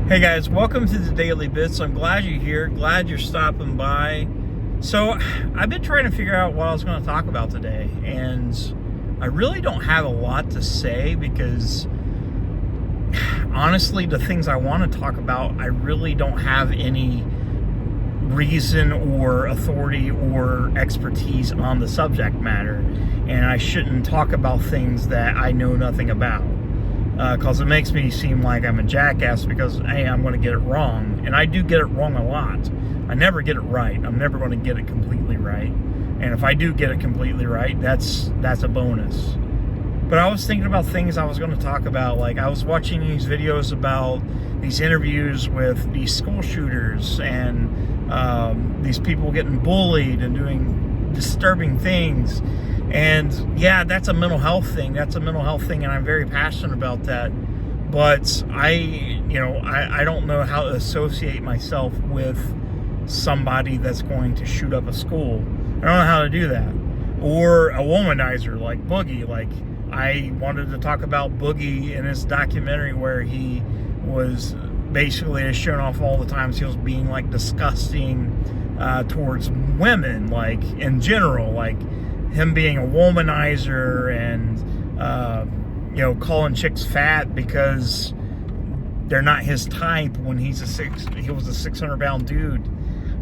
Hey guys, welcome to the Daily Bits. I'm glad you're here, glad you're stopping by. So I've been trying to figure out what I was going to talk about today, and I really don't have a lot to say because honestly, the things I want to talk about, I really don't have any reason or authority or expertise on the subject matter, and I shouldn't talk about things that I know nothing about. Because it makes me seem like I'm a jackass because, hey, I'm going to get it wrong. And I do get it wrong a lot. I never get it right. I'm never going to get it completely right. And if I do get it completely right, that's a bonus. But I was thinking about things I was going to talk about. Like, I was watching these videos about these interviews with these school shooters and these people getting bullied and doing disturbing things. And yeah, that's a mental health thing. And I'm very passionate about that. But I don't know how to associate myself with somebody that's going to shoot up a school. I don't know how to do that. Or a womanizer like Boogie. Like, I wanted to talk about Boogie in his documentary where he was basically showing off all the times he was being like disgusting towards women, like in general, like him being a womanizer and calling chicks fat because they're not his type when he was a 600-pound dude.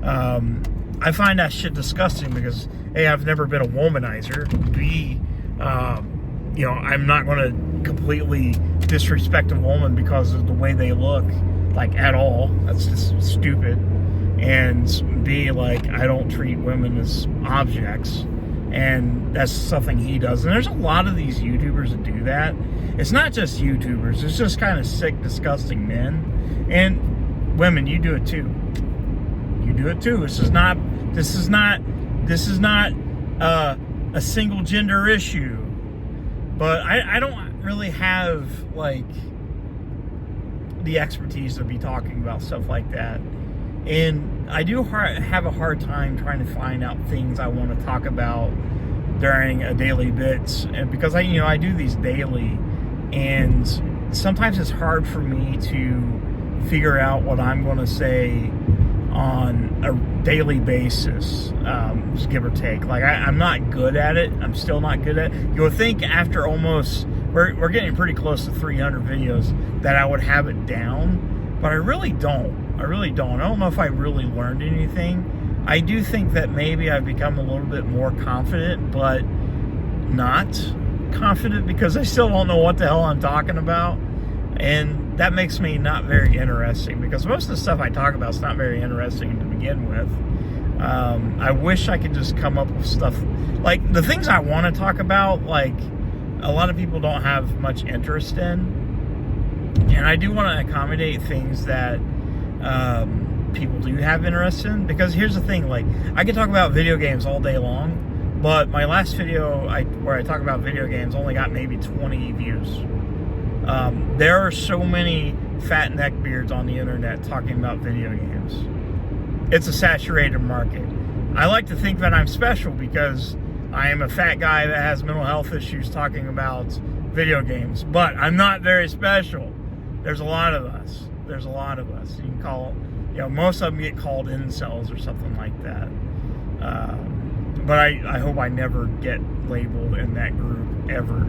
I find that shit disgusting because A, I've never been a womanizer. B, I'm not going to completely disrespect a woman because of the way they look, like, at all. That's just stupid. And B, like, I don't treat women as objects. And that's something he does. And there's a lot of these YouTubers that do that. It's not just YouTubers. It's just kind of sick, disgusting men. And women, you do it too. You do it too. This is not a single gender issue. But I don't really have, like, the expertise to be talking about stuff like that. And I do have a hard time trying to find out things I want to talk about during a daily bits, and because I do these daily, and sometimes it's hard for me to figure out what I'm going to say on a daily basis, just give or take. Like, I'm not good at it. I'm still not good at it. You would think after almost, we're getting pretty close to 300 videos, that I would have it down, but I really don't. I don't know if I really learned anything. I do think that maybe I've become a little bit more confident, but not confident because I still don't know what the hell I'm talking about. And that makes me not very interesting because most of the stuff I talk about is not very interesting to begin with. I wish I could just come up with stuff. Like, the things I want to talk about, like, a lot of people don't have much interest in. And I do want to accommodate things that people do have interest in, because here's the thing, like, I could talk about video games all day long, but my last video where I talk about video games only got maybe 20 views. There are so many fat neckbeards on the internet talking about video games. It's a saturated market. I like to think that I'm special because I am a fat guy that has mental health issues talking about video games, but I'm not very special. There's a lot of us. You can call, most of them get called incels or something like that. But I hope I never get labeled in that group ever.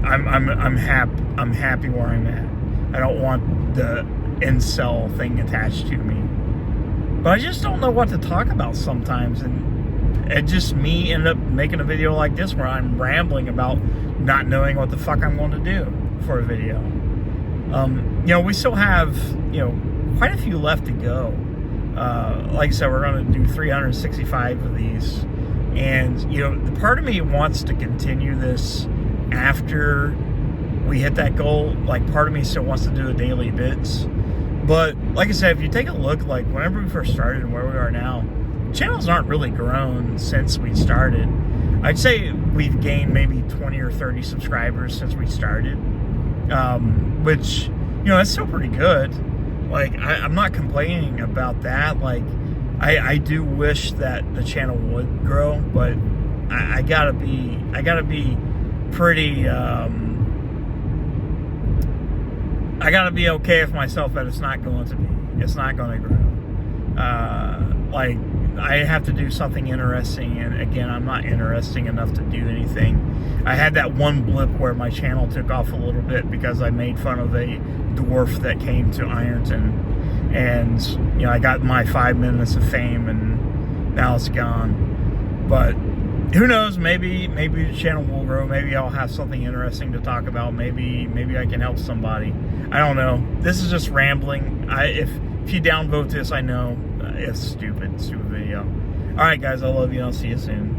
I'm happy where I'm at. I don't want the incel thing attached to me. But I just don't know what to talk about sometimes, and it just me end up making a video like this where I'm rambling about not knowing what the fuck I'm going to do for a video. We still have, quite a few left to go. Like I said, we're going to do 365 of these. And, the part of me wants to continue this after we hit that goal. Like, part of me still wants to do a daily bits. But, like I said, if you take a look, like, whenever we first started and where we are now, channels aren't really grown since we started. I'd say we've gained maybe 20 or 30 subscribers since we started. Which, that's still pretty good. Like, I'm not complaining about that. Like, I do wish that the channel would grow, but I gotta be pretty I gotta be okay with myself that it's not going to be. It's not going to grow. Like, I have to do something interesting, and again, I'm not interesting enough to do anything. I had that one blip where my channel took off a little bit because I made fun of a dwarf that came to Ironton, and you know, I got my 5 minutes of fame, and now it's gone. But who knows? Maybe the channel will grow. Maybe I'll have something interesting to talk about. Maybe I can help somebody. I don't know. This is just rambling. If you downvote this, I know it's stupid video. All right, guys, I love you. I'll see you soon.